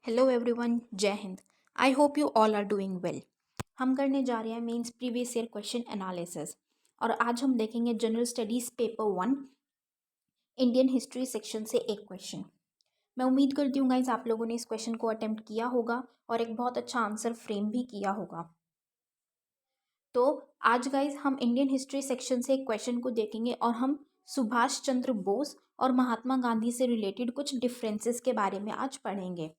Hello everyone, जय हिंद। I hope you all are doing well. हम करने जा रहे हैं means previous year question analysis और आज हम देखेंगे general studies paper 1 Indian history section से एक क्वेश्चन। मैं उम्मीद करती हूँ गाइज आप लोगों ने इस क्वेश्चन को अटेम्प्ट किया होगा और एक बहुत अच्छा आंसर फ्रेम भी किया होगा। तो आज गाइज हम इंडियन हिस्ट्री सेक्शन से एक क्वेश्चन को देखेंगे और हम सुभाष चंद्र बोस और महात्मा गांधी से रिलेटेड कुछ डिफरेंसेस के बारे में आज पढ़ेंगे।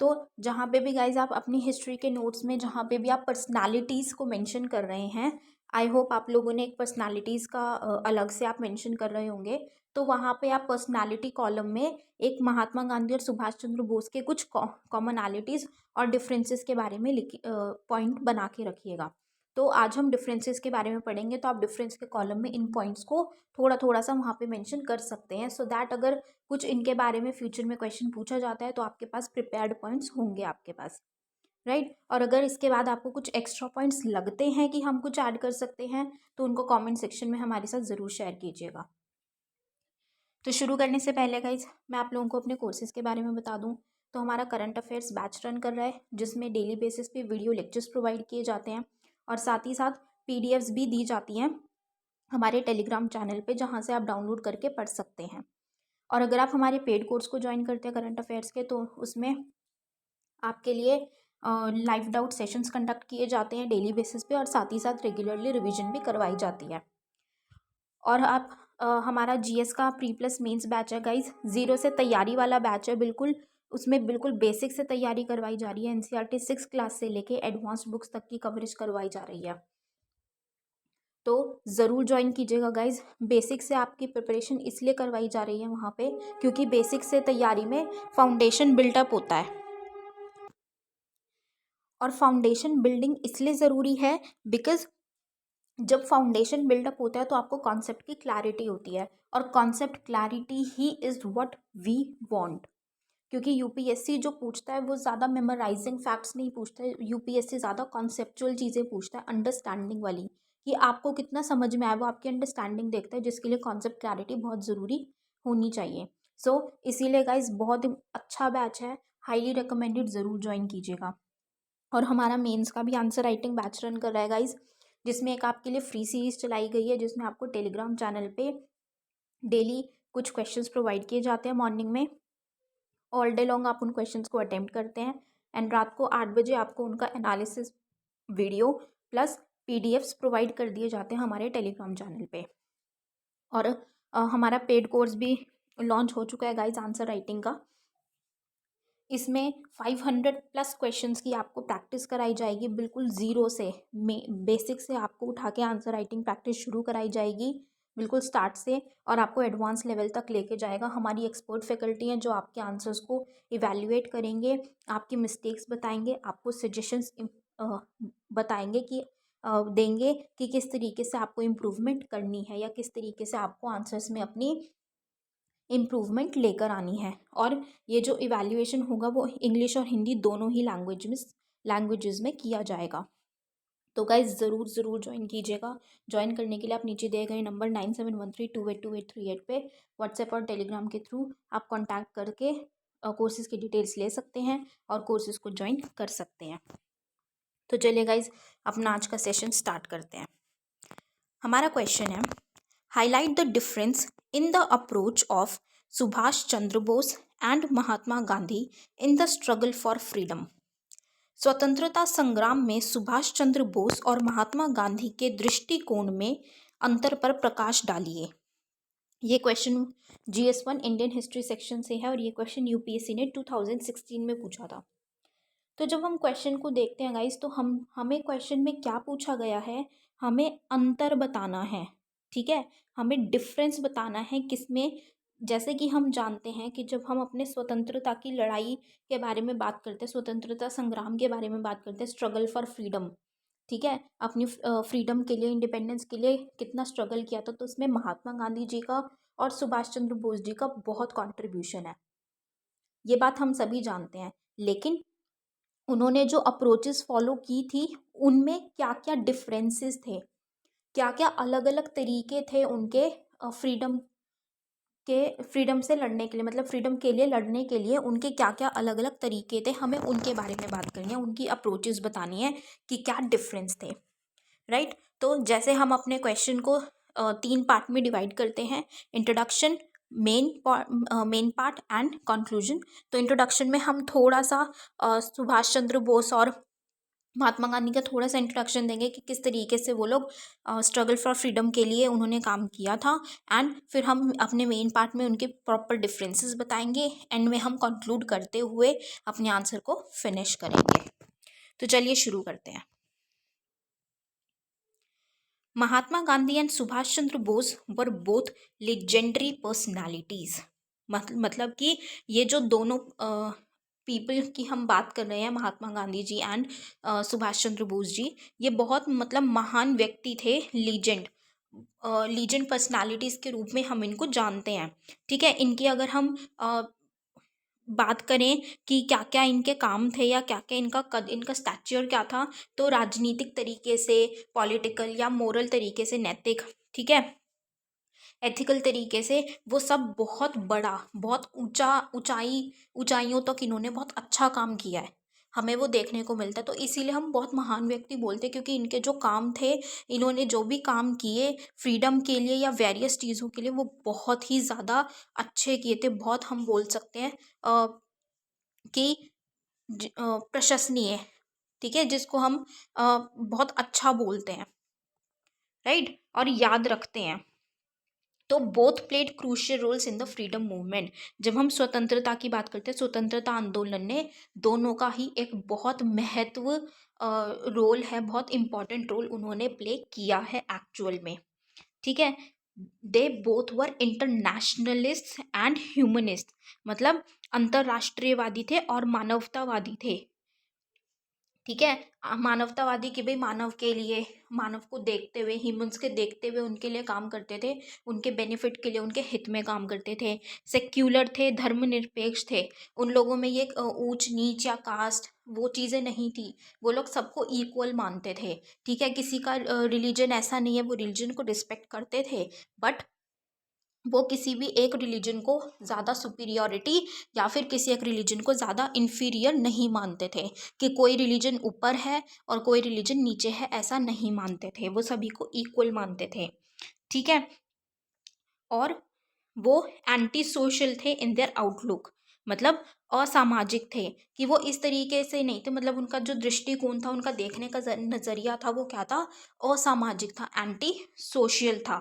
तो जहाँ पे भी गाइज आप अपनी हिस्ट्री के नोट्स में जहाँ पे भी आप पर्सनालिटीज़ को मेंशन कर रहे हैं, आई होप आप लोगों ने एक पर्सनालिटीज़ का अलग से आप मेंशन कर रहे होंगे। तो वहाँ पे आप पर्सनालिटी कॉलम में एक महात्मा गांधी और सुभाष चंद्र बोस के कुछ कॉमनैलिटीज़ और डिफरेंसेस के बारे में पॉइंट बना के रखिएगा। तो आज हम डिफरेंसेस के बारे में पढ़ेंगे, तो आप डिफरेंस के कॉलम में इन पॉइंट्स को थोड़ा थोड़ा सा वहाँ पे मेंशन कर सकते हैं, सो दैट अगर कुछ इनके बारे में फ्यूचर में क्वेश्चन पूछा जाता है तो आपके पास प्रिपेयर्ड पॉइंट्स होंगे आपके पास, राइट। और अगर इसके बाद आपको कुछ एक्स्ट्रा पॉइंट्स लगते हैं कि हम कुछ ऐड कर सकते हैं तो उनको कॉमेंट सेक्शन में हमारे साथ ज़रूर शेयर कीजिएगा। तो शुरू करने से पहले गाइज मैं आप लोगों को अपने कोर्सेज़ के बारे में बता दूँ। तो हमारा करंट अफेयर्स बैच रन कर रहा है जिसमें डेली बेसिस पे वीडियो लेक्चर्स प्रोवाइड किए जाते हैं और साथ ही साथ पीडीएफ्स भी दी जाती हैं हमारे टेलीग्राम चैनल पे, जहाँ से आप डाउनलोड करके पढ़ सकते हैं। और अगर आप हमारे पेड कोर्स को ज्वाइन करते हैं करंट अफेयर्स के, तो उसमें आपके लिए लाइव डाउट सेशंस कंडक्ट किए जाते हैं डेली बेसिस पे और साथ ही साथ रेगुलरली रिवीजन भी करवाई जाती है। और आप हमारा जीएस का प्री प्लस मेंस बैच है गाइज, ज़ीरो से तैयारी वाला बैच है बिल्कुल। उसमें बिल्कुल बेसिक से तैयारी करवाई जा रही है। एनसीईआरटी 6 क्लास से लेके एडवांस्ड बुक्स तक की कवरेज करवाई जा रही है, तो ज़रूर ज्वाइन कीजिएगा गाइज। बेसिक से आपकी प्रिपरेशन इसलिए करवाई जा रही है वहाँ पे क्योंकि बेसिक से तैयारी में फाउंडेशन बिल्टअप होता है और फाउंडेशन बिल्डिंग इसलिए ज़रूरी है बिकॉज जब फाउंडेशन बिल्डअप होता है तो आपको कॉन्सेप्ट की क्लैरिटी होती है और कॉन्सेप्ट क्लैरिटी ही इज़ व्हाट वी वांट। क्योंकि यूपीएससी जो पूछता है वो ज़्यादा मेमोराइजिंग फैक्ट्स नहीं पूछता है, यूपीएससी ज़्यादा कॉन्सेप्चुअल चीज़ें पूछता है, अंडरस्टैंडिंग वाली, कि आपको कितना समझ में आया, वो आपकी अंडरस्टैंडिंग देखता है, जिसके लिए कॉन्सेप्ट क्लैरिटी बहुत ज़रूरी होनी चाहिए। सो इसीलिए गाइज बहुत ही अच्छा बैच है, हाईली रिकमेंडेड, ज़रूर ज्वाइन कीजिएगा। और हमारा मेंस का भी आंसर राइटिंग बैच रन कर रहा है गाइज, जिसमें एक आपके लिए फ्री सीरीज चलाई गई है जिसमें आपको टेलीग्राम चैनल पे डेली कुछ क्वेश्चंस प्रोवाइड किए जाते हैं मॉर्निंग में। ऑल डे लॉन्ग आप उन क्वेश्चंस को अटेम्प्ट करते हैं एंड रात को 8 बजे आपको उनका analysis video plus PDFs provide कर दिए जाते हैं हमारे टेलीग्राम चैनल पे। और हमारा पेड कोर्स भी लॉन्च हो चुका है गाइज आंसर राइटिंग का। इसमें 500 प्लस क्वेश्चंस की आपको प्रैक्टिस कराई जाएगी, बिल्कुल ज़ीरो से, बेसिक से आपको उठा के आंसर राइटिंग प्रैक्टिस शुरू कराई जाएगी बिल्कुल स्टार्ट से, और आपको एडवांस लेवल तक लेके जाएगा। हमारी एक्सपर्ट फैकल्टी हैं जो आपके आंसर्स को इवैल्यूएट करेंगे, आपकी मिस्टेक्स बताएंगे, आपको सजेशंस बताएंगे कि देंगे कि किस तरीके से आपको इम्प्रूवमेंट करनी है या किस तरीके से आपको आंसर्स में अपनी इम्प्रूवमेंट लेकर आनी है। और ये जो इवैल्यूएशन होगा वो इंग्लिश और हिंदी दोनों ही लैंग्वेजेस में किया जाएगा। तो गाइज ज़रूर ज़रूर ज्वाइन कीजिएगा। ज्वाइन करने के लिए आप नीचे दिए गए नंबर 9713282838 पे व्हाट्सएप और टेलीग्राम के थ्रू आप कॉन्टैक्ट करके कोर्सेज़ की डिटेल्स ले सकते हैं और कोर्सेज़ को ज्वाइन कर सकते हैं। तो चलिए गाइज अपना आज का सेशन स्टार्ट करते हैं। हमारा क्वेश्चन है, highlight the difference in the approach of Subhash Chandra Bose and Mahatma Gandhi in the struggle for freedom. स्वतंत्रता संग्राम में सुभाष चंद्र बोस और महात्मा गांधी के दृष्टिकोण में अंतर पर प्रकाश डालिए। ये question GS1 Indian history section से है और ये क्वेश्चन यूपीएससी ने 2016 में पूछा था। तो जब हम क्वेश्चन को देखते हैं गाइस, तो हमें क्वेश्चन में क्या पूछा गया है, हमें अंतर बताना है, ठीक है, हमें डिफरेंस बताना है किसमें। जैसे कि हम जानते हैं कि जब हम अपने स्वतंत्रता की लड़ाई के बारे में बात करते हैं, स्वतंत्रता संग्राम के बारे में बात करते हैं, स्ट्रगल फॉर फ्रीडम, ठीक है, अपनी फ्रीडम के लिए, इंडिपेंडेंस के लिए कितना स्ट्रगल किया था, तो उसमें महात्मा गांधी जी का और सुभाष चंद्र बोस जी का बहुत कॉन्ट्रीब्यूशन है, ये बात हम सभी जानते हैं। लेकिन उन्होंने जो अप्रोचेस फॉलो की थी उनमें क्या क्या डिफरेंसेस थे, क्या क्या अलग अलग तरीके थे उनके फ्रीडम के फ्रीडम से लड़ने के लिए, मतलब फ्रीडम के लिए लड़ने के लिए उनके क्या क्या अलग अलग तरीके थे, हमें उनके बारे में बात करनी है, उनकी अप्रोचेस बतानी है कि क्या डिफरेंस थे, राइट। तो जैसे हम अपने क्वेश्चन को 3 पार्ट में डिवाइड करते हैं, introduction, main part and conclusion. तो इंट्रोडक्शन में हम थोड़ा सा सुभाष चंद्र बोस और महात्मा गांधी का थोड़ा सा इंट्रोडक्शन देंगे कि किस तरीके से वो लोग स्ट्रगल फॉर फ्रीडम के लिए उन्होंने काम किया था, एंड फिर हम अपने मेन पार्ट में उनके प्रॉपर डिफरेंसेस बताएंगे, एंड में हम कंक्लूड करते हुए अपने आंसर को फिनिश करेंगे। तो चलिए शुरू करते हैं। Mahatma Gandhi and Subhash Chandra Bose were both legendary personalities. मतलब कि ये जो दोनों पीपल की हम बात कर रहे हैं, महात्मा गांधी जी एंड सुभाष चंद्र बोस जी, ये बहुत मतलब महान व्यक्ति थे, लीजेंड पर्सनालिटीज़ के रूप में हम इनको जानते हैं। ठीक है, इनकी अगर हम बात करें कि क्या क्या इनके काम थे या क्या क्या इनका स्टैच्योर क्या था, तो राजनीतिक तरीके से, पॉलिटिकल या मोरल तरीके से, नैतिक, ठीक है, एथिकल तरीके से, वो सब बहुत बड़ा, बहुत ऊंचाइयों तक इन्होंने बहुत अच्छा काम किया है, हमें वो देखने को मिलता है। तो इसीलिए हम बहुत महान व्यक्ति बोलते हैं, क्योंकि इनके जो काम थे, इन्होंने जो भी काम किए फ्रीडम के लिए या वेरियस चीज़ों के लिए, वो बहुत ही ज़्यादा अच्छे किए थे। बहुत हम बोल सकते हैं कि प्रशंसनीय, ठीक है, जिसको हम बहुत अच्छा बोलते हैं, राइट, और याद रखते हैं। तो both played crucial roles in the freedom movement. जब हम स्वतंत्रता की बात करते हैं, स्वतंत्रता आंदोलन ने दोनों का ही एक बहुत महत्व रोल है, बहुत इम्पॉर्टेंट रोल उन्होंने प्ले किया है एक्चुअल में, ठीक है। They both were internationalist and humanist, मतलब अंतर्राष्ट्रीयवादी थे और मानवतावादी थे, ठीक है। मानवतावादी कि भाई मानव के लिए, मानव को देखते हुए, ह्यूमंस के देखते हुए उनके लिए काम करते थे, उनके बेनिफिट के लिए, उनके हित में काम करते थे। सेक्युलर थे, धर्मनिरपेक्ष थे, उन लोगों में ये ऊंच नीच या कास्ट वो चीज़ें नहीं थी, वो लोग सबको इक्वल मानते थे, ठीक है। किसी का रिलीजन ऐसा नहीं है, वो रिलीजन को रिस्पेक्ट करते थे, बट वो किसी भी एक रिलीजन को ज़्यादा सुपीरियॉरिटी या फिर किसी एक रिलीजन को ज़्यादा इन्फीरियर नहीं मानते थे, कि कोई रिलीजन ऊपर है और कोई रिलीजन नीचे है, ऐसा नहीं मानते थे, वो सभी को इक्वल मानते थे, ठीक है। और वो एंटी सोशल थे इन देयर आउटलुक, मतलब असामाजिक थे, कि वो इस तरीके से नहीं थे, मतलब उनका जो दृष्टिकोण था, उनका देखने का नज़रिया था, वो क्या था, असामाजिक था, एंटी सोशल था,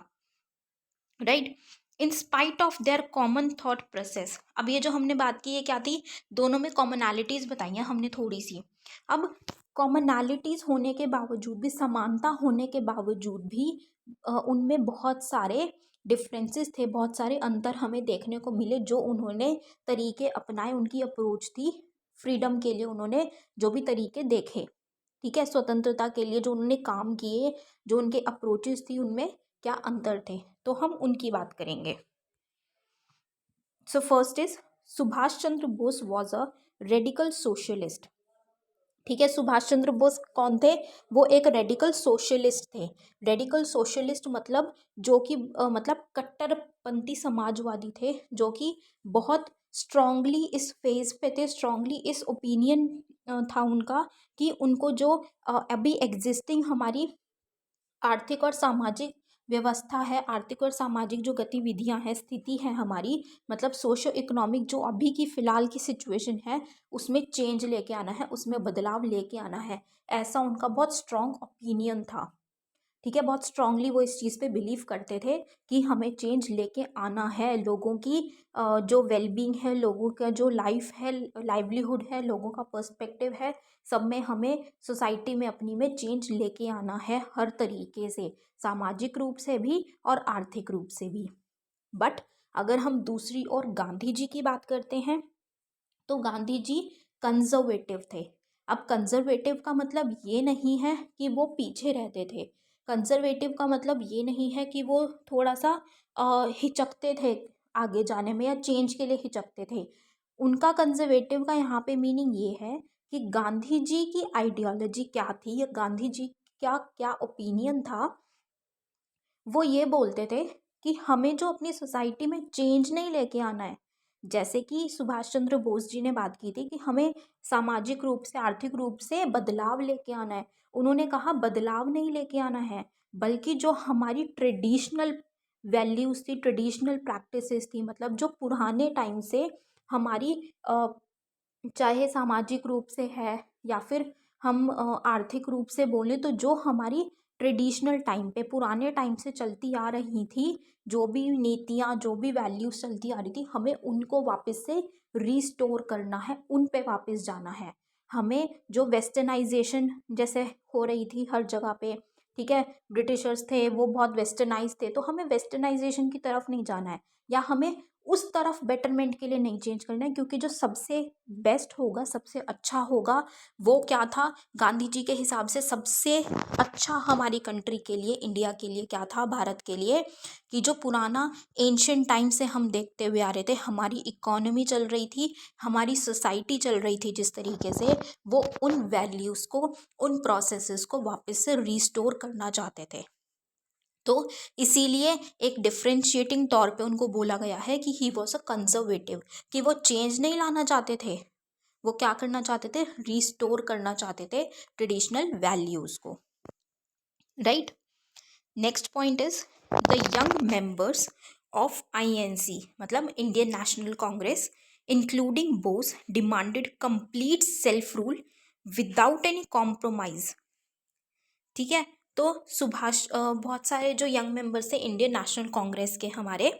right. In spite of their common thought process. अब ये जो हमने बात की है क्या थी, दोनों में कॉमनैलिटीज़ बताई हैं हमने थोड़ी सी। अब कॉमनैलिटीज़ होने के बावजूद भी, समानता होने के बावजूद भी उनमें बहुत सारे डिफरेंसेस थे, बहुत सारे अंतर हमें देखने को मिले, जो उन्होंने तरीके अपनाए, उनकी अप्रोच थी फ्रीडम के लिए, उन्होंने जो भी तरीके देखे, ठीक है, स्वतंत्रता के लिए जो उन्होंने काम किए, जो उनके अप्रोचेस थी, उनमें क्या अंतर थे, तो हम उनकी बात करेंगे। So first is Subhash Chandra Bose was a radical socialist, ठीक है। सुभाष चंद्र बोस कौन थे, वो एक रेडिकल सोशलिस्ट थे। रेडिकल सोशलिस्ट मतलब जो कि मतलब कट्टरपंथी समाजवादी थे, जो कि बहुत स्ट्रांगली इस फेज पे थे, स्ट्रांगली इस ओपिनियन था उनका, कि उनको जो अभी एग्जिस्टिंग हमारी आर्थिक और सामाजिक व्यवस्था है, आर्थिक और सामाजिक जो गतिविधियां हैं, स्थिति है हमारी, मतलब सोशो इकोनॉमिक जो अभी की फ़िलहाल की सिचुएशन है, उसमें चेंज लेके आना है, उसमें बदलाव लेके आना है, ऐसा उनका बहुत स्ट्रॉन्ग ओपिनियन था, ठीक है। बहुत स्ट्रांगली वो इस चीज़ पे बिलीव करते थे कि हमें चेंज लेके आना है, लोगों की जो वेलबींग है, लोगों का जो लाइफ है, लाइवलीहुड है, लोगों का पर्सपेक्टिव है, सब में हमें सोसाइटी में अपनी में चेंज लेके आना है, हर तरीके से, सामाजिक रूप से भी और आर्थिक रूप से भी। बट अगर हम दूसरी ओर गांधी जी की बात करते हैं, तो गांधी जी कंजर्वेटिव थे। अब कंजर्वेटिव का मतलब ये नहीं है कि वो पीछे रहते थे, कंजर्वेटिव का मतलब ये नहीं है कि वो थोड़ा सा हिचकते थे आगे जाने में या चेंज के लिए हिचकते थे। उनका कंजर्वेटिव का यहाँ पे मीनिंग ये है कि गांधी जी की आइडियोलॉजी क्या थी या गांधी जी क्या क्या ओपिनियन था, वो ये बोलते थे कि हमें जो अपनी सोसाइटी में चेंज नहीं लेके आना है, जैसे कि सुभाष चंद्र बोस जी ने बात की थी कि हमें सामाजिक रूप से, आर्थिक रूप से बदलाव लेके आना है। उन्होंने कहा बदलाव नहीं लेके आना है, बल्कि जो हमारी ट्रेडिशनल वैल्यूज थी, ट्रेडिशनल प्रैक्टिसेस थी, मतलब जो पुराने टाइम से हमारी चाहे सामाजिक रूप से है या फिर हम आर्थिक रूप से बोलें, तो जो हमारी ट्रेडिशनल टाइम पे, पुराने टाइम से चलती आ रही थी, जो भी नीतियाँ, जो भी वैल्यूज चलती आ रही थी, हमें उनको वापस से रिस्टोर करना है, उन पे वापस जाना है। हमें जो वेस्टर्नाइजेशन जैसे हो रही थी हर जगह पे, ठीक है, ब्रिटिशर्स थे वो बहुत वेस्टर्नाइज थे, तो हमें वेस्टर्नाइजेशन की तरफ नहीं जाना है, या हमें उस तरफ बेटरमेंट के लिए नहीं चेंज करना है, क्योंकि जो सबसे बेस्ट होगा, सबसे अच्छा होगा, वो क्या था, गांधी जी के हिसाब से सबसे अच्छा हमारी कंट्री के लिए, इंडिया के लिए क्या था, भारत के लिए, कि जो पुराना एंशियंट टाइम से हम देखते हुए आ रहे थे, हमारी इकोनॉमी चल रही थी, हमारी सोसाइटी चल रही थी जिस तरीके से, वो उन वैल्यूज़ को, उन प्रोसेसेस को वापस से रिस्टोर करना चाहते थे। तो इसीलिए एक डिफ्रेंशिएटिंग तौर पे उनको बोला गया है कि ही वॉज अ कंजर्वेटिव, कि वो चेंज नहीं लाना चाहते थे, वो क्या करना चाहते थे, रिस्टोर करना चाहते थे ट्रेडिशनल वैल्यूज को, right. Next point is the young members of INC, मतलब Indian National Congress, including Bose, demanded complete self rule without any compromise. ठीक है, तो बहुत सारे जो यंग मेंबर्स थे इंडियन नेशनल कांग्रेस के हमारे,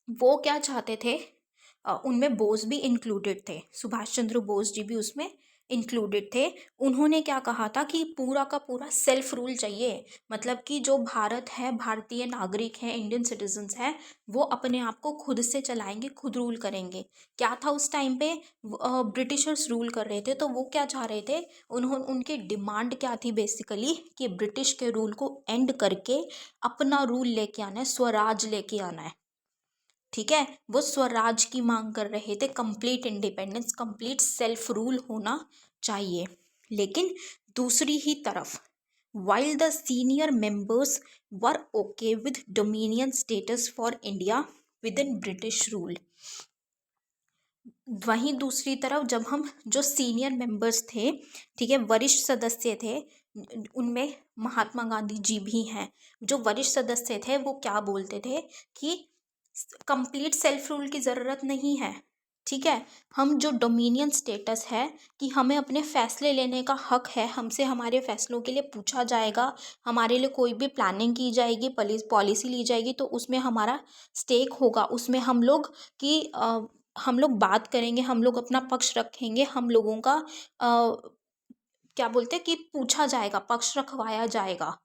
वो क्या चाहते थे, उनमें बोस भी इंक्लूडेड थे, सुभाष चंद्र बोस जी भी उसमें इंक्लूडेड थे। उन्होंने क्या कहा था कि पूरा का पूरा सेल्फ रूल चाहिए, मतलब कि जो भारत है, भारतीय नागरिक हैं, इंडियन सिटीजन्स हैं, वो अपने आप को खुद से चलाएंगे, खुद रूल करेंगे। क्या था उस टाइम पे, ब्रिटिशर्स रूल कर रहे थे, तो वो क्या चाह रहे थे, उनकी डिमांड क्या थी बेसिकली, कि ब्रिटिश के रूल को एंड करके अपना रूल लेके आना है, स्वराज लेके आना है। ठीक है, वो स्वराज की मांग कर रहे थे, complete independence, complete self rule होना चाहिए। लेकिन दूसरी ही तरफ, while the senior members were okay with dominion status for India within British rule, वहीं दूसरी तरफ जब हम जो सीनियर मेंबर्स थे, ठीक है, वरिष्ठ सदस्य थे, उनमें महात्मा गांधी जी भी हैं, जो वरिष्ठ सदस्य थे, वो क्या बोलते थे कि कंप्लीट सेल्फ रूल की ज़रूरत नहीं है। ठीक है, हम जो डोमिनियन स्टेटस है, कि हमें अपने फैसले लेने का हक है, हमसे हमारे फैसलों के लिए पूछा जाएगा, हमारे लिए कोई भी प्लानिंग की जाएगी, पॉलिसी ली जाएगी, तो उसमें हमारा स्टेक होगा, उसमें हम लोग की हम लोग बात करेंगे, हम लोग अपना पक्ष रखेंगे, हम लोगों का क्या बोलते हैं कि पूछा जाएगा, पक्ष रखवाया जाएगा।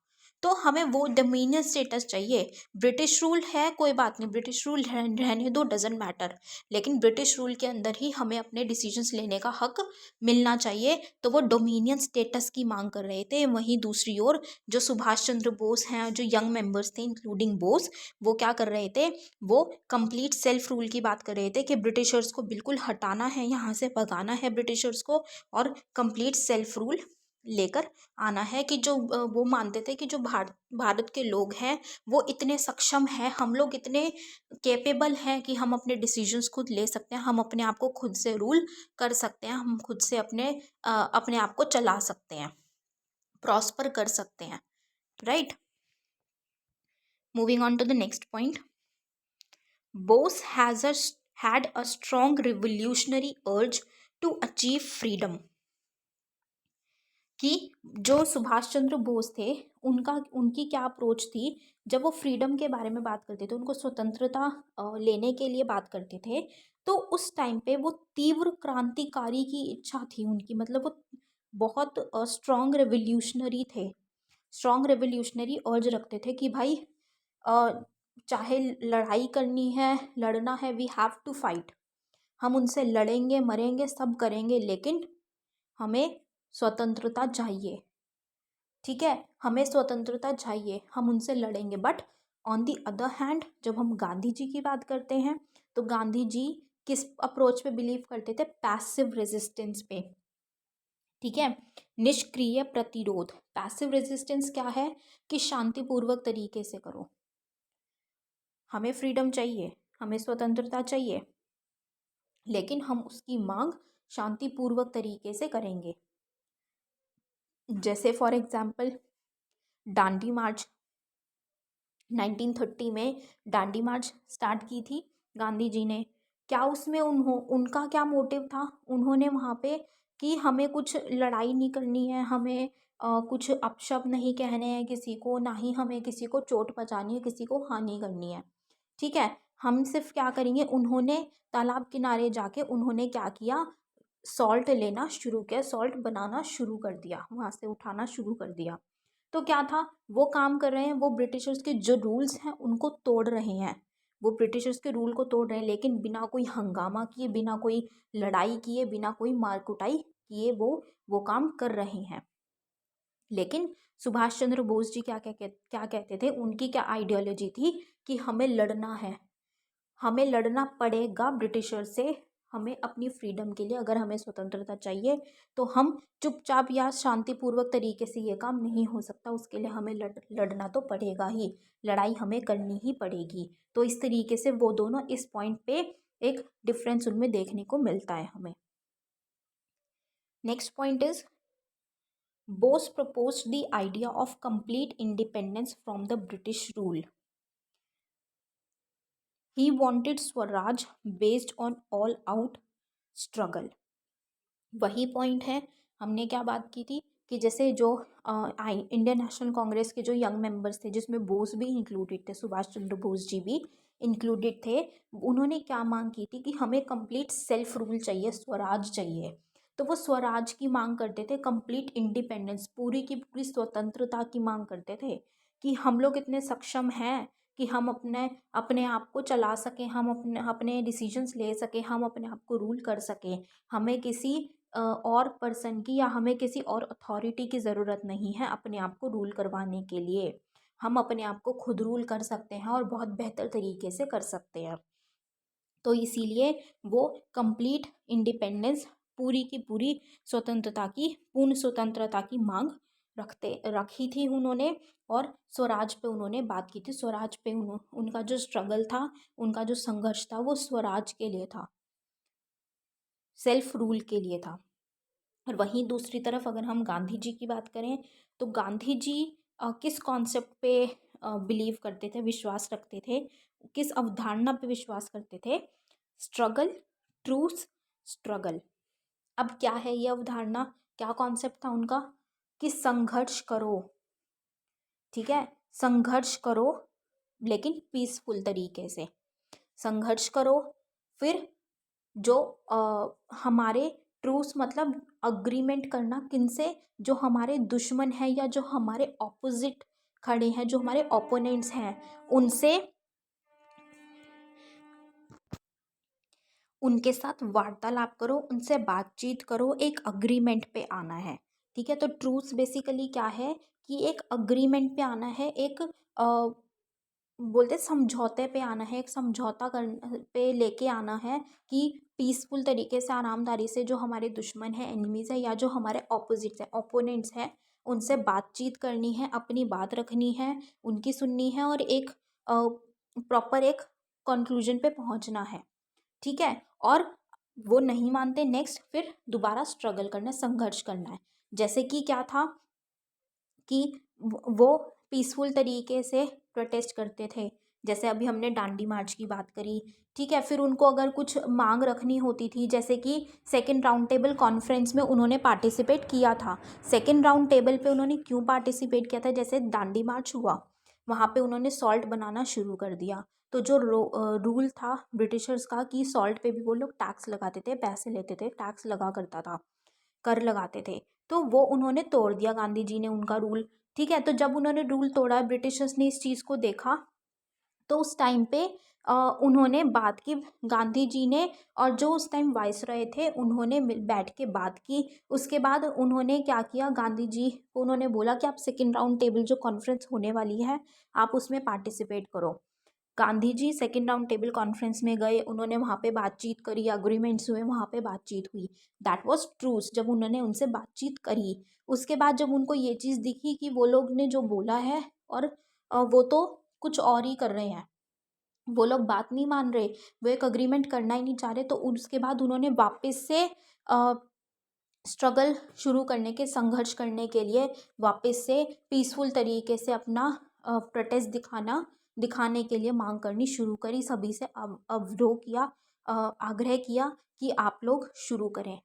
तो हमें वो डोमिनियन स्टेटस चाहिए। ब्रिटिश रूल है, कोई बात नहीं, ब्रिटिश रूल रहने दो, डजेंट मैटर, लेकिन ब्रिटिश रूल के अंदर ही हमें अपने डिसीजंस लेने का हक मिलना चाहिए। तो वो डोमिनियन स्टेटस की मांग कर रहे थे। वहीं दूसरी ओर जो सुभाष चंद्र बोस हैं, जो यंग मेंबर्स थे इंक्लूडिंग बोस, वो क्या कर रहे थे, वो कंप्लीट सेल्फ रूल की बात कर रहे थे, कि ब्रिटिशर्स को बिल्कुल हटाना है, यहाँ से भगाना है ब्रिटिशर्स को, और कंप्लीट सेल्फ रूल लेकर आना है। कि जो वो मानते थे कि जो भारत के लोग हैं, वो इतने सक्षम हैं, हम लोग इतने कैपेबल हैं कि हम अपने डिसीजंस खुद ले सकते हैं, हम अपने आप को खुद से रूल कर सकते हैं, हम खुद से अपने आप को चला सकते हैं, प्रॉस्पर कर सकते हैं, right. Moving on to the next point, Bose had a strong revolutionary urge to achieve freedom। कि जो सुभाष चंद्र बोस थे, उनकी क्या अप्रोच थी, जब वो फ्रीडम के बारे में बात करते थे, उनको स्वतंत्रता लेने के लिए बात करते थे, तो उस टाइम पे वो तीव्र क्रांतिकारी की इच्छा थी उनकी, मतलब वो बहुत स्ट्रॉन्ग रेवोल्यूशनरी थे, स्ट्रॉन्ग रेवोल्यूशनरी अर्ज रखते थे कि भाई अ, चाहे लड़ाई करनी है, लड़ना है, वी हैव टू फाइट, हम उनसे लड़ेंगे, मरेंगे, सब करेंगे, लेकिन हमें स्वतंत्रता चाहिए। ठीक है, हमें स्वतंत्रता चाहिए, हम उनसे लड़ेंगे। But on the other hand जब हम गांधी जी की बात करते हैं, तो गांधी जी किस अप्रोच पे बिलीव करते थे, पैसिव रेजिस्टेंस पे। ठीक है, निष्क्रिय प्रतिरोध। पैसिव रेजिस्टेंस क्या है, कि शांतिपूर्वक तरीके से करो, हमें फ्रीडम चाहिए, हमें स्वतंत्रता चाहिए, लेकिन हम उसकी मांग शांतिपूर्वक तरीके से करेंगे। जैसे फॉर एग्जाम्पल डांडी मार्च, 1930 में डांडी मार्च स्टार्ट की थी गांधी जी ने। क्या उसमें उनका क्या मोटिव था? उन्होंने वहाँ पे कि हमें कुछ लड़ाई नहीं करनी है, हमें कुछ अपशब्द नहीं कहने हैं किसी को, ना ही हमें किसी को चोट पहुँचानी है, किसी को हानि करनी है। ठीक है, हम सिर्फ क्या करेंगे, उन्होंने तालाब किनारे जाके उन्होंने क्या किया, सॉल्ट लेना शुरू किया, सॉल्ट बनाना शुरू कर दिया, वहाँ से उठाना शुरू कर दिया। तो क्या था, वो काम कर रहे हैं, वो ब्रिटिशर्स के जो रूल्स हैं उनको तोड़ रहे हैं, वो ब्रिटिशर्स के रूल को तोड़ रहे हैं, लेकिन बिना कोई हंगामा किए, बिना कोई लड़ाई किए, बिना कोई मार कुटाई किए वो काम कर रहे हैं। लेकिन सुभाष चंद्र बोस जी क्या कहते थे, उनकी क्या आइडियोलॉजी थी कि हमें लड़ना है, हमें लड़ना पड़ेगा ब्रिटिशर से, हमें अपनी फ्रीडम के लिए, अगर हमें स्वतंत्रता चाहिए तो हम चुपचाप या शांतिपूर्वक तरीके से ये काम नहीं हो सकता, उसके लिए हमें लड़ना तो पड़ेगा ही, लड़ाई हमें करनी ही पड़ेगी। तो इस तरीके से वो दोनों इस पॉइंट पे एक डिफरेंस उनमें देखने को मिलता है हमें। Next point is Bose proposed the idea of complete independence from the British rule. He wanted Swaraj based on all out struggle. वही पॉइंट है, हमने क्या बात की थी कि जैसे जो इंडियन नेशनल कांग्रेस के जो यंग मेंबर्स थे, जिसमें बोस भी इंक्लूडेड थे, सुभाष चंद्र बोस जी भी इंक्लूडेड थे, उन्होंने क्या मांग की थी कि हमें कंप्लीट सेल्फ रूल चाहिए, स्वराज चाहिए। तो वो स्वराज की मांग करते थे, कंप्लीट इंडिपेंडेंस, पूरी की पूरी स्वतंत्रता की मांग करते थे कि हम लोग इतने सक्षम हैं कि हम अपने अपने आप को चला सकें, हम अपने अपने डिसीजंस ले सकें, हम अपने आप को रूल कर सकें, हमें किसी और पर्सन की या हमें किसी और अथॉरिटी की ज़रूरत नहीं है अपने आप को रूल करवाने के लिए। हम अपने आप को खुद रूल कर सकते हैं और बहुत बेहतर तरीके से कर सकते हैं। तो इसीलिए वो कंप्लीट इंडिपेंडेंस, पूरी की पूरी स्वतंत्रता की, पूर्ण स्वतंत्रता की मांग रखी थी उन्होंने, और स्वराज पे उन्होंने बात की थी। स्वराज पे उनका जो स्ट्रगल था, उनका जो संघर्ष था, वो स्वराज के लिए था, सेल्फ रूल के लिए था। और वहीं दूसरी तरफ अगर हम गांधी जी की बात करें, तो गांधी जी किस कॉन्सेप्ट पे बिलीव करते थे, विश्वास रखते थे, किस अवधारणा पे विश्वास करते थे? Struggle, truth, struggle. अब क्या है ये अवधारणा, क्या कॉन्सेप्ट था उनका? कि संघर्ष करो, ठीक है, संघर्ष करो लेकिन पीसफुल तरीके से संघर्ष करो। फिर जो हमारे ट्रूस मतलब अग्रीमेंट करना किनसे? जो हमारे दुश्मन हैं या जो हमारे ऑपोजिट खड़े हैं, जो हमारे ओपोनेंट्स हैं, उनसे, उनके साथ वार्तालाप करो, उनसे बातचीत करो, एक अग्रीमेंट पे आना है। ठीक है, तो ट्रूस बेसिकली क्या है कि एक अग्रीमेंट पे आना है, एक बोलते समझौते पे आना है, एक समझौता कर पे लेके आना है कि पीसफुल तरीके से, आरामदारी से, जो हमारे दुश्मन है, एनिमीज़ है, या जो हमारे ऑपोजिट्स हैं, ओपोनेंट्स हैं, उनसे बातचीत करनी है, अपनी बात रखनी है, उनकी सुननी है, और एक प्रॉपर एक कंक्लूजन पे पहुंचना है। ठीक है, और वो नहीं मानते, नेक्स्ट फिर दोबारा स्ट्रगल करना है, संघर्ष करना है। जैसे कि क्या था कि वो पीसफुल तरीके से प्रोटेस्ट करते थे, जैसे अभी हमने डांडी मार्च की बात करी। ठीक है, फिर उनको अगर कुछ मांग रखनी होती थी, जैसे कि सेकेंड राउंड टेबल कॉन्फ्रेंस में उन्होंने पार्टिसिपेट किया था। सेकेंड राउंड टेबल पे उन्होंने क्यों पार्टिसिपेट किया था? जैसे डांडी मार्च हुआ, वहाँ पे उन्होंने सॉल्ट बनाना शुरू कर दिया। तो जो रूल था ब्रिटिशर्स का कि सॉल्ट पे भी वो लोग टैक्स लगाते थे, पैसे लेते थे, टैक्स लगा करता था, कर लगाते थे, तो वो उन्होंने तोड़ दिया, गांधी जी ने उनका रूल। ठीक है, तो जब उन्होंने रूल तोड़ा, ब्रिटिशर्स ने इस चीज़ को देखा, तो उस टाइम पे उन्होंने बात की, गांधी जी ने, और जो उस टाइम वाइसरॉय थे उन्होंने बैठ के बात की। उसके बाद उन्होंने क्या किया, गांधी जी को उन्होंने बोला कि आप सेकेंड राउंड टेबल जो कॉन्फ्रेंस होने वाली है, आप उसमें पार्टिसिपेट करो। Gandhi ji second round table conference में गए, उन्होंने वहाँ पे बातचीत करी, अग्रीमेंट्स हुए, वहाँ पे बातचीत हुई। That was truth. जब उन्होंने उनसे बातचीत करी, उसके बाद जब उनको ये चीज़ दिखी कि वो लोग ने जो बोला है, और वो तो कुछ और ही कर रहे हैं, वो लोग बात नहीं मान रहे, वो एक अग्रीमेंट करना ही नहीं चाह रहे, तो उसके बाद उन्होंने वापस से स्ट्रगल शुरू करने के, संघर्ष करने के लिए वापस से पीसफुल तरीके से अपना प्रोटेस्ट दिखाने के लिए मांग करनी शुरू करी, सभी से अवरोध किया, आग्रह किया कि आप लोग शुरू करें।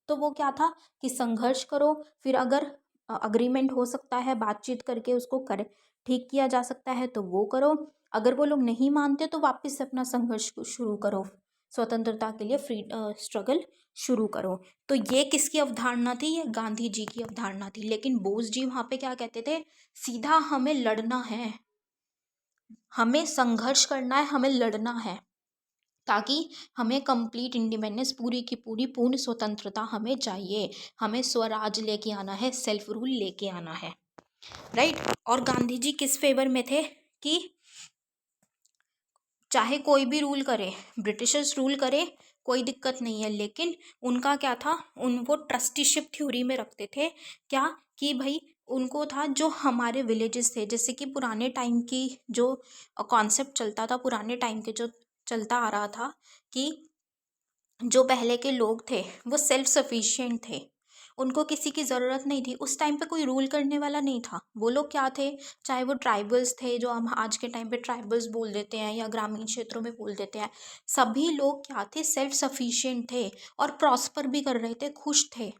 तो वो क्या था कि संघर्ष करो, फिर अगर अग्रीमेंट हो सकता है, बातचीत करके उसको कर ठीक किया जा सकता है तो वो करो, अगर वो लोग नहीं मानते तो वापस से अपना संघर्ष शुरू करो, स्वतंत्रता के लिए फ्री स्ट्रगल शुरू करो। तो ये किसकी अवधारणा थी? ये गांधी जी की अवधारणा थी। लेकिन बोस जी वहाँ पे क्या कहते थे? सीधा हमें लड़ना है, हमें संघर्ष करना है, हमें लड़ना है, ताकि हमें कंप्लीट इंडिपेंडेंस, पूरी की पूरी पूर्ण स्वतंत्रता हमें चाहिए, हमें स्वराज लेके आना है, सेल्फ रूल लेके आना है, राइट। और गांधी जी किस फेवर में थे? कि चाहे कोई भी रूल करे, ब्रिटिशर्स रूल करे, कोई दिक्कत नहीं है, लेकिन उनका क्या था, वो ट्रस्टीशिप थ्योरी में रखते थे। क्या कि भाई उनको था जो हमारे विलेजेस थे, जैसे कि पुराने टाइम की जो कॉन्सेप्ट चलता था, पुराने टाइम के जो चलता आ रहा था कि जो पहले के लोग थे वो सेल्फ सफिशिएंट थे, उनको किसी की ज़रूरत नहीं थी, उस टाइम पे कोई रूल करने वाला नहीं था। वो लोग क्या थे, चाहे वो ट्राइबल्स थे, जो हम आज के टाइम पे ट्राइबल्स बोल देते हैं या ग्रामीण क्षेत्रों में बोल देते हैं, सभी लोग क्या थे, सेल्फ सफिशिएंट थे और प्रॉस्पर भी कर रहे थे, खुश थे।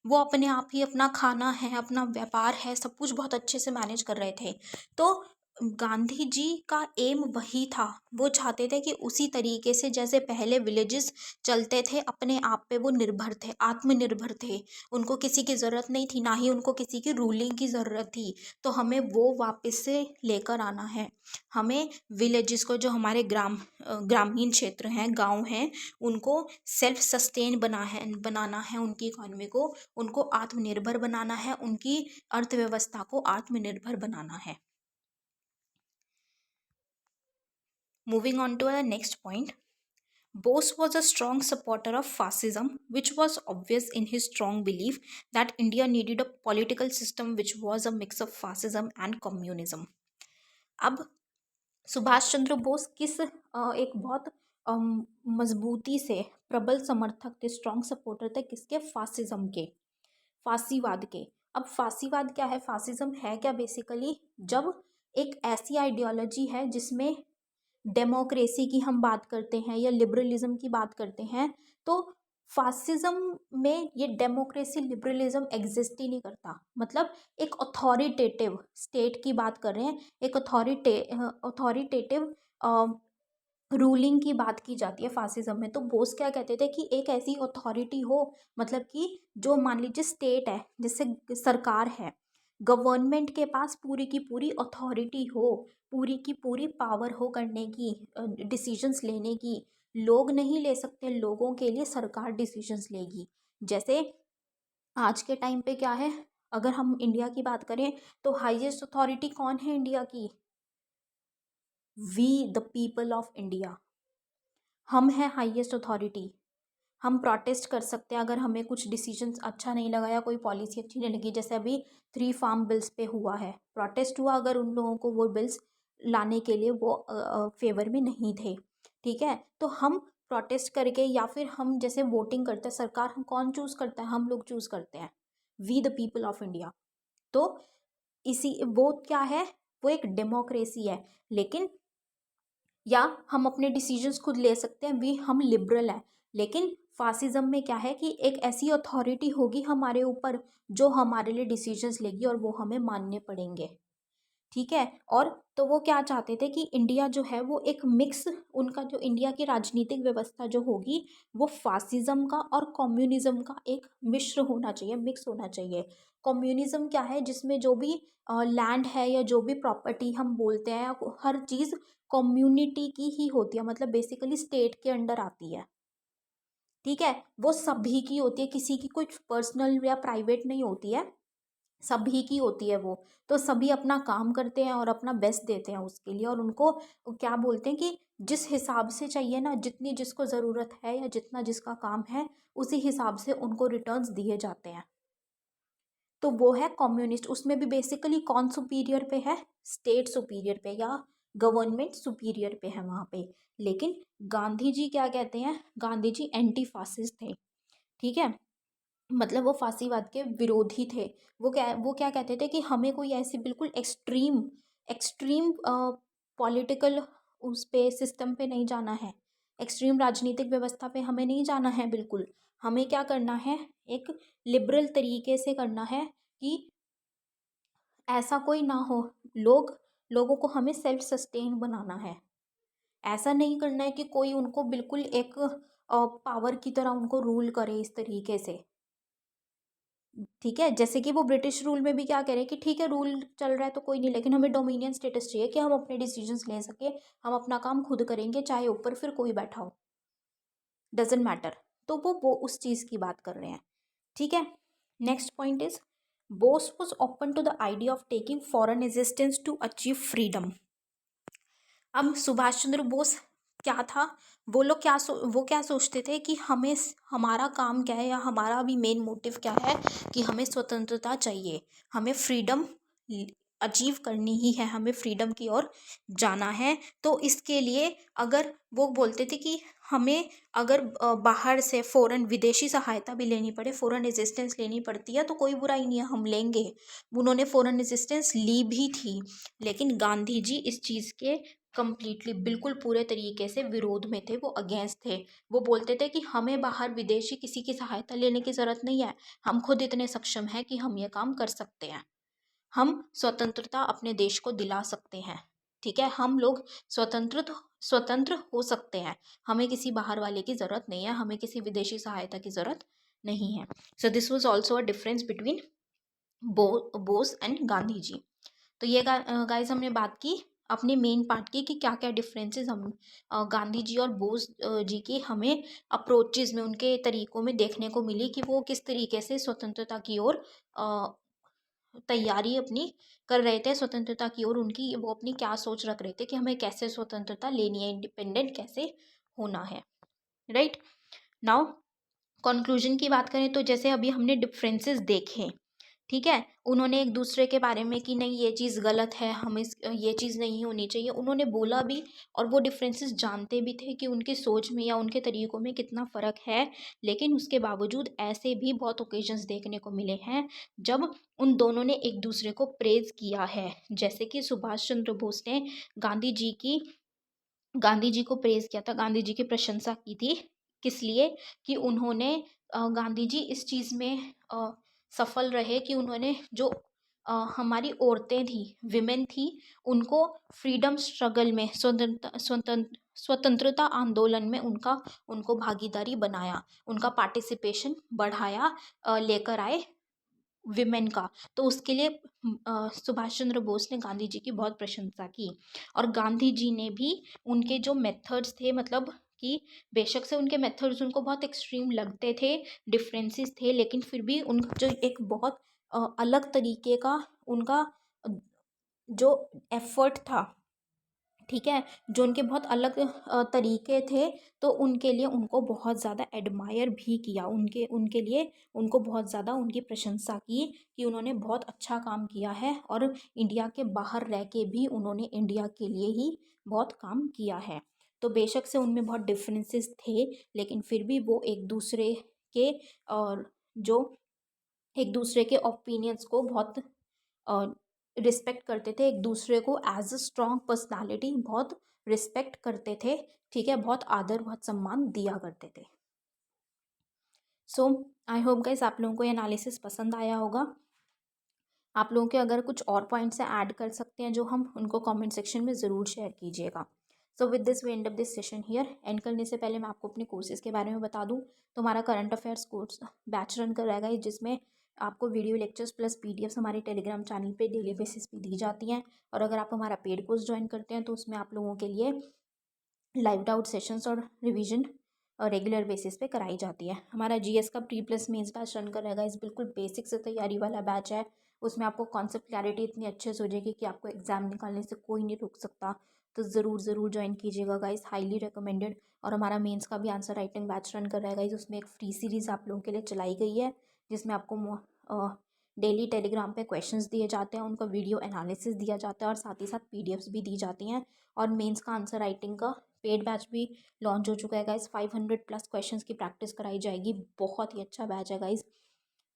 वो अपने आप ही अपना खाना है, अपना व्यापार है, सब कुछ बहुत अच्छे से मैनेज कर रहे थे। तो गांधी जी का एम वही था, वो चाहते थे कि उसी तरीके से जैसे पहले विलेजेस चलते थे, अपने आप पे वो निर्भर थे, आत्मनिर्भर थे, उनको किसी की ज़रूरत नहीं थी, ना ही उनको किसी की रूलिंग की ज़रूरत थी। तो हमें वो वापस से लेकर आना है, हमें विलेजेस को, जो हमारे ग्रामीण क्षेत्र हैं, गांव हैं, उनको सेल्फ सस्टेन बनाना है, उनकी इकोनॉमी को, उनको आत्मनिर्भर बनाना है, उनकी अर्थव्यवस्था को आत्मनिर्भर बनाना है। Moving on to the next point, Bose was a strong supporter of fascism, which was obvious in his strong belief that India needed a political system which was a mix of fascism and communism. अब सुभाष चंद्र बोस एक बहुत मजबूती से प्रबल समर्थक थे, strong supporter थे, किसके? फासिज्म के, फासीवाद के। अब फासीवाद क्या है, फासिज्म है क्या? बेसिकली जब एक ऐसी आइडियोलॉजी है जिसमें डेमोक्रेसी की हम बात करते हैं या लिबरलिज्म की बात करते हैं, तो फासिज्म में ये डेमोक्रेसी लिबरलिज्म एग्जिस्ट ही नहीं करता। मतलब एक अथॉरिटेटिव स्टेट की बात कर रहे हैं, एक अथॉरिटेटिव रूलिंग की बात की जाती है फासिज्म में। तो बोस क्या कहते थे कि एक ऐसी अथॉरिटी हो, मतलब कि जो मान लीजिए स्टेट है, जैसे सरकार है, गवर्नमेंट के पास पूरी की पूरी अथॉरिटी हो, पूरी की पूरी पावर हो करने की, डिसीजंस लेने की, लोग नहीं ले सकते, लोगों के लिए सरकार डिसीजंस लेगी। जैसे आज के टाइम पे क्या है, अगर हम इंडिया की बात करें तो हाईएस्ट अथॉरिटी कौन है इंडिया की? We the people of India, हम हैं हाईएस्ट अथॉरिटी। हम प्रोटेस्ट कर सकते हैं अगर हमें कुछ डिसीजंस अच्छा नहीं लगा या कोई पॉलिसी अच्छी नहीं लगी, जैसे अभी 3 फार्म बिल्स पे हुआ है, प्रोटेस्ट हुआ, अगर उन लोगों को वो बिल्स लाने के लिए वो फेवर में नहीं थे, ठीक है, तो हम प्रोटेस्ट करके या फिर हम जैसे वोटिंग करते हैं, सरकार हम कौन चूज़ करता है? हम लोग चूज़ करते हैं, we the people of India. तो इसी वो क्या है, वो एक डेमोक्रेसी है। लेकिन या हम अपने डिसीजंस खुद ले सकते हैं, भी हम लिबरल हैं। लेकिन फासिज्म में क्या है कि एक ऐसी अथॉरिटी होगी हमारे ऊपर जो हमारे लिए डिसीजंस लेगी और वो हमें मानने पड़ेंगे, ठीक है। और तो वो क्या चाहते थे कि इंडिया जो है वो एक मिक्स, उनका जो इंडिया की राजनीतिक व्यवस्था जो होगी वो फासिज्म का और कम्युनिज्म का एक मिश्र होना चाहिए, मिक्स होना चाहिए। कम्युनिज्म क्या है, जिसमें जो भी लैंड है या जो भी प्रॉपर्टी हम बोलते हैं, हर चीज़ कम्युनिटी की ही होती है, मतलब बेसिकली स्टेट के अंडर आती है, ठीक है, वो सभी की होती है, किसी की कोई पर्सनल या प्राइवेट नहीं होती है, सभी की होती है वो। तो सभी अपना काम करते हैं और अपना बेस्ट देते हैं उसके लिए, और उनको क्या बोलते हैं कि जिस हिसाब से चाहिए ना, जितनी जिसको ज़रूरत है या जितना जिसका काम है, उसी हिसाब से उनको रिटर्न्स दिए जाते हैं। तो वो है कम्युनिस्ट। उसमें भी बेसिकली कौन सुपीरियर पे है? स्टेट सुपीरियर पे, या गवर्नमेंट सुपीरियर पे है वहाँ पे। लेकिन गांधी जी क्या कहते हैं, गांधी जी एंटी फासिस्ट थे, ठीक है, मतलब वो फांसीवाद के विरोधी थे। वो क्या कहते थे कि हमें कोई ऐसी बिल्कुल एक्सट्रीम एक्सट्रीम पॉलिटिकल उस पे सिस्टम पे नहीं जाना है, एक्सट्रीम राजनीतिक व्यवस्था पे हमें नहीं जाना है बिल्कुल। हमें क्या करना है, एक लिबरल तरीके से करना है कि ऐसा कोई ना हो, लोगों को हमें सेल्फ सस्टेन बनाना है। ऐसा नहीं करना है कि कोई उनको बिल्कुल एक पावर की तरह उनको रूल करे इस तरीके से, ठीक है। जैसे कि वो ब्रिटिश रूल में भी क्या कह रहे हैं कि ठीक है रूल चल रहा है तो कोई नहीं, लेकिन हमें डोमिनियन स्टेटस चाहिए कि हम अपने डिसीजंस ले सके, हम अपना काम खुद करेंगे, चाहे ऊपर फिर कोई बैठा हो, डजेंट मैटर। तो वो उस चीज़ की बात कर रहे हैं, ठीक है। Next point is Bose was open to the idea of taking foreign assistance to achieve freedom. अब सुभाष चंद्र बोस क्या था, वो क्या सोचते थे कि हमें हमारा काम क्या है, या हमारा भी मेन मोटिव क्या है कि हमें स्वतंत्रता चाहिए, हमें फ्रीडम अचीव करनी ही है, हमें फ्रीडम की ओर जाना है। तो इसके लिए अगर वो बोलते थे कि हमें अगर बाहर से फॉरेन विदेशी सहायता भी लेनी पड़े, फॉरेन असिस्टेंस लेनी पड़ती है तो कोई बुराई नहीं है, हम लेंगे। उन्होंने फॉरेन असिस्टेंस ली भी थी, लेकिन गांधी जी इस चीज़ के कंप्लीटली बिल्कुल पूरे तरीके से विरोध में थे, वो अगेंस्ट थे। वो बोलते थे कि हमें बाहर विदेशी किसी की सहायता लेने की ज़रूरत नहीं है, हम खुद इतने सक्षम हैं कि हम ये काम कर सकते हैं, हम स्वतंत्रता अपने देश को दिला सकते हैं, ठीक है, हम लोग स्वतंत्र हो सकते हैं, हमें किसी बाहर वाले की ज़रूरत नहीं है, हमें किसी विदेशी सहायता की ज़रूरत नहीं है। So this was also a difference between Bose and Gandhi ji. तो ये गाइस हमने बात की अपने मेन पार्ट की कि क्या क्या डिफरेंसेस हम गांधी जी और बोस जी की हमें अप्रोचेज में, उनके तरीकों में देखने को मिली कि वो किस तरीके से स्वतंत्रता की ओर तैयारी अपनी कर रहे थे, स्वतंत्रता की ओर उनकी वो अपनी क्या सोच रख रहे थे कि हमें कैसे स्वतंत्रता लेनी है, इंडिपेंडेंट कैसे होना है, राइट। नाउ कंक्लूजन की बात करें तो जैसे अभी हमने डिफरेंसेस देखे, ठीक है, उन्होंने एक दूसरे के बारे में कि नहीं ये चीज़ गलत है, हमें ये चीज़ नहीं होनी चाहिए, उन्होंने बोला भी, और वो डिफरेंसेस जानते भी थे कि उनकी सोच में या उनके तरीक़ों में कितना फ़र्क है। लेकिन उसके बावजूद ऐसे भी बहुत ओकेजन्स देखने को मिले हैं जब उन दोनों ने एक दूसरे को प्रेज़ किया है। जैसे कि सुभाष चंद्र बोस ने गांधी जी की गांधी जी को प्रेज़ किया था, गांधी जी की प्रशंसा की थी, किस लिए कि उन्होंने गांधी जी इस चीज़ में सफल रहे कि उन्होंने जो हमारी औरतें थी, विमेन थी, उनको फ्रीडम स्ट्रगल में, स्वतंत्रता आंदोलन में उनको भागीदारी बनाया, उनका पार्टिसिपेशन बढ़ाया, लेकर आए विमेन का। तो उसके लिए सुभाष चंद्र बोस ने गांधी जी की बहुत प्रशंसा की, और गांधी जी ने भी उनके जो मेथड्स थे, मतलब कि बेशक से उनके मेथड्स उनको बहुत एक्सट्रीम लगते थे, डिफरेंसेस थे, लेकिन फिर भी उनका जो एक बहुत अलग तरीके का उनका जो एफर्ट था, ठीक है, जो उनके बहुत अलग तरीके थे, तो उनके लिए उनको बहुत ज़्यादा एडमायर भी किया, उनके लिए उनको बहुत ज़्यादा उनकी प्रशंसा की कि उन्होंने बहुत अच्छा काम किया है, और इंडिया के बाहर रह के भी उन्होंने इंडिया के लिए ही बहुत काम किया है। तो बेशक से उनमें बहुत डिफरेंसेस थे, लेकिन फिर भी वो एक दूसरे के और जो एक दूसरे के ओपिनियंस को बहुत रिस्पेक्ट करते थे, एक दूसरे को एज अ स्ट्रॉन्ग पर्सनालिटी बहुत रिस्पेक्ट करते थे, ठीक है, बहुत आदर बहुत सम्मान दिया करते थे। सो आई होप गाइस आप लोगों को ये एनालिसिस पसंद आया होगा। आप लोगों के अगर कुछ और पॉइंट्स ऐड कर सकते हैं जो हम उनको कमेंट सेक्शन में ज़रूर शेयर कीजिएगा। So with this we end up this session here. End करने से पहले मैं आपको अपने कोर्सेज़ के बारे में बता दूं तो हमारा current affairs course batch run कर रहेगा, जिसमें आपको वीडियो लेक्चर्स प्लस पीडीएफ्स हमारे टेलीग्राम चैनल पे डेली बेसिस पे दी जाती हैं। और अगर आप हमारा पेड कोर्स ज्वाइन करते हैं तो उसमें आप लोगों के लिए लाइव डाउट सेशंस और रिवीजन और रेगुलर बेसिस पे कराई जाती है। हमारा जीएस का pre plus mains batch run कर रहेगा, इस बिल्कुल बेसिक से तैयारी वाला बैच है। उसमें आपको कॉन्सेप्ट क्लैरिटी इतनी अच्छे से हो जाएगी कि आपको एग्जाम निकालने से कोई नहीं रोक सकता। तो ज़रूर ज्वाइन कीजिएगा गाइस, हाईली रिकमेंडेड। और हमारा मेंस का भी आंसर राइटिंग बैच रन कर रहेगा, उसमें एक फ्री सीरीज़ आप लोगों के लिए चलाई गई है, जिसमें आपको डेली टेलीग्राम पे क्वेश्चंस दिए जाते हैं, उनका वीडियो एनालिसिस दिया जाता है और साथ ही साथ पीडीएफ्स भी दी जाती हैं। और मेंस का आंसर राइटिंग का पेड बैच भी लॉन्च हो चुका है गाइस। 500 प्लस क्वेश्चंस की प्रैक्टिस कराई जाएगी। बहुत ही अच्छा बैच है गाइस।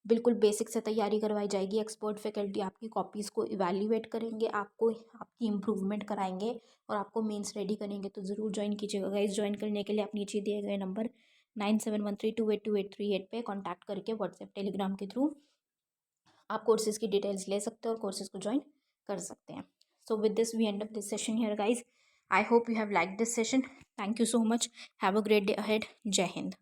बिल्कुल बेसिक से तैयारी करवाई जाएगी। एक्सपर्ट फैकल्टी आपकी कॉपीज़ को इवैल्यूएट करेंगे, आपको आपकी इम्प्रूवमेंट कराएंगे और आपको मेंस रेडी करेंगे। तो ज़रूर ज्वाइन कीजिएगा गाइस। ज्वाइन करने के लिए आप नीचे दिए गए नंबर 9713282838 पे कॉन्टैक्ट करके व्हाट्सएप टेलीग्राम के थ्रू आप कोर्सेज़ की डिटेल्स ले सकते हो और कोर्सेज़ को ज्वाइन कर सकते हैं। So with this we end up this session here guys. I hope you have like this session. Thank you so much. Have a great day ahead. जय हिंद।